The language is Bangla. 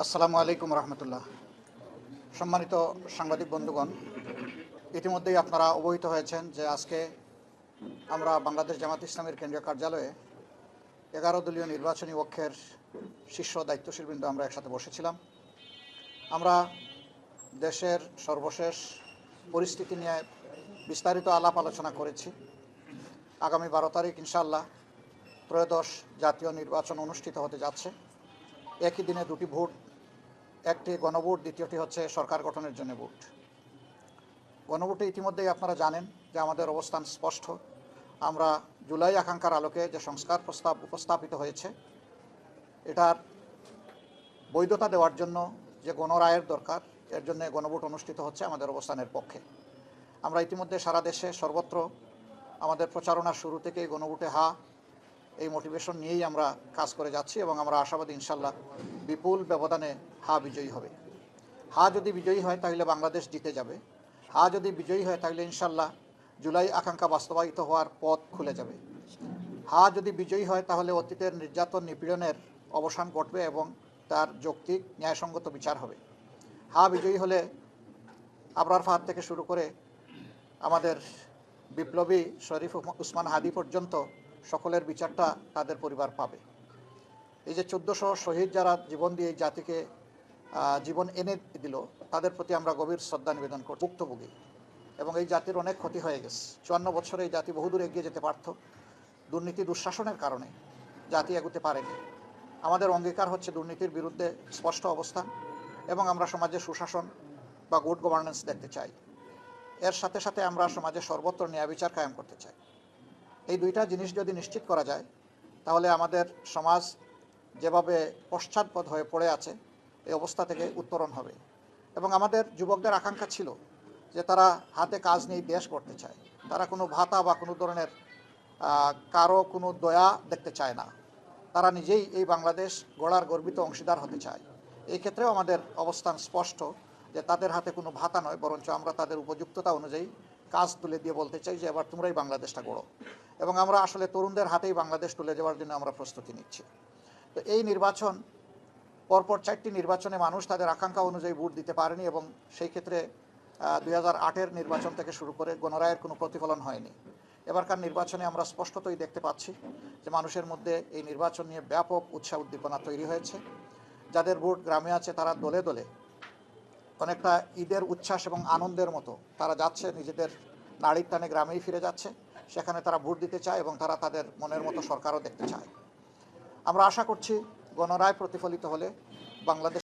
আসসালামু আলাইকুম রহমতুল্লাহ। সম্মানিত সাংবাদিক বন্ধুগণ, ইতিমধ্যেই আপনারা অবহিত হয়েছেন যে আজকে আমরা বাংলাদেশ জামাত ইসলামের কেন্দ্রীয় কার্যালয়ে 11 দলীয় নির্বাচনী পক্ষের শীর্ষ দায়িত্বশীলবৃন্দ আমরা একসাথে বসেছিলাম। আমরা দেশের সর্বশেষ পরিস্থিতি নিয়ে বিস্তারিত আলাপ আলোচনা করেছি। আগামী 12 তারিখ ইনশাআল্লাহ ত্রয়োদশ জাতীয় নির্বাচন অনুষ্ঠিত হতে যাচ্ছে। একই দিনে দুটি ভোট, একটি গণভোট, দ্বিতীয়টি হচ্ছে সরকার গঠনের জন্য ভোট। গণভোটে ইতিমধ্যেই আপনারা জানেন যে আমাদের অবস্থান স্পষ্ট। আমরা জুলাই আকাঙ্ক্ষার আলোকে যে সংস্কার প্রস্তাব উপস্থাপিত হয়েছে, এটার বৈধতা দেওয়ার জন্য যে গণরায়ের দরকার, এর জন্য গণভোট অনুষ্ঠিত হচ্ছে আমাদের অবস্থানের পক্ষে। আমরা ইতিমধ্যে সারা দেশে সর্বত্র আমাদের প্রচারণার শুরু থেকেই গণভোটে হা এই মোটিভেশন নিয়েই আমরা কাজ করে যাচ্ছি এবং আমরা আশাবাদী ইনশাল্লাহ বিপুল ব্যবধানে হা বিজয়ী হবে। হা যদি বিজয়ী হয় তাহলে বাংলাদেশ জিতে যাবে। হা যদি বিজয়ী হয় তাহলে ইনশাল্লাহ জুলাই আকাঙ্ক্ষা বাস্তবায়িত হওয়ার পথ খুলে যাবে। হা যদি বিজয়ী হয় তাহলে অতীতের নির্যাতন নিপীড়নের অবসান ঘটবে এবং তার যৌক্তিক ন্যায়সঙ্গত বিচার হবে। হা বিজয়ী হলে আবরার ফাহাদ থেকে শুরু করে আমাদের বিপ্লবী শরীফ উসমান হাদি পর্যন্ত সকলের বিচারটা তাদের পরিবার পাবে। এই যে 1400 শহীদ যারা জীবন দিয়ে এই জাতিকে জীবন এনে দিল, তাদের প্রতি আমরা গভীর শ্রদ্ধা নিবেদন করছি। ভুক্তভোগী এবং এই জাতির অনেক ক্ষতি হয়ে গেছে। 54 বছরে এই জাতি বহুদূর এগিয়ে যেতে পারত। দুর্নীতি দুঃশাসনের কারণে জাতি এগোতে পারেনি। আমাদের অঙ্গীকার হচ্ছে দুর্নীতির বিরুদ্ধে স্পষ্ট অবস্থান এবং আমরা সমাজে সুশাসন বা গুড গভর্নেন্স দেখতে চাই। এর সাথে সাথে আমরা সমাজে সর্বত্র ন্যায় বিচার কায়েম করতে চাই। এই দুইটা জিনিস যদি নিশ্চিত করা যায় তাহলে আমাদের সমাজ যেভাবে পশ্চাৎপদ হয়ে পড়ে আছে এই অবস্থা থেকে উত্তরণ হবে। এবং আমাদের যুবকদের আকাঙ্ক্ষা ছিল যে তারা হাতে কাজ নিয়ে দেশ করতে চায়। তারা কোনো ভাতা বা কোনো ধরনের কারো কোনো দয়া দেখতে চায় না। তারা নিজেই এই বাংলাদেশ গড়ার গর্বিত অংশীদার হতে চায়। এই ক্ষেত্রেও আমাদের অবস্থান স্পষ্ট যে তাদের হাতে কোনো ভাতা নয়, বরঞ্চ আমরা তাদের উপযুক্ততা অনুযায়ী কাজ তুলে দিয়ে বলতে চাই যে এবার তোমরাই বাংলাদেশটা গড়ো। এবং আমরা আসলে তরুণদের হাতেই বাংলাদেশ তুলে যাওয়ার জন্য আমরা প্রস্তুতি নিচ্ছি। তো এই নির্বাচন, পরপর 4টি নির্বাচনে মানুষ তাদের আকাঙ্ক্ষা অনুযায়ী ভোট দিতে পারেনি এবং সেই ক্ষেত্রে 2008-এর নির্বাচন থেকে শুরু করে গণরায়ের কোনো প্রতিফলন হয়নি। এবারকার নির্বাচনে আমরা স্পষ্টতই দেখতে পাচ্ছি যে মানুষের মধ্যে এই নির্বাচন নিয়ে ব্যাপক উৎসাহ উদ্দীপনা তৈরি হয়েছে। যাদের ভোট গ্রামে আছে তারা দলে দলে অনেকটা ঈদের উচ্ছ্বাস এবং আনন্দের মতো তারা যাচ্ছে, নিজেদের নাড়ির টানে গ্রামেই ফিরে যাচ্ছে। সেখানে তারা ভোট দিতে চায় এবং তারা তাদের মনের মতো সরকারও দেখতে চায়। আমরা আশা করছি গণরায় প্রতিফলিত হলে বাংলাদেশ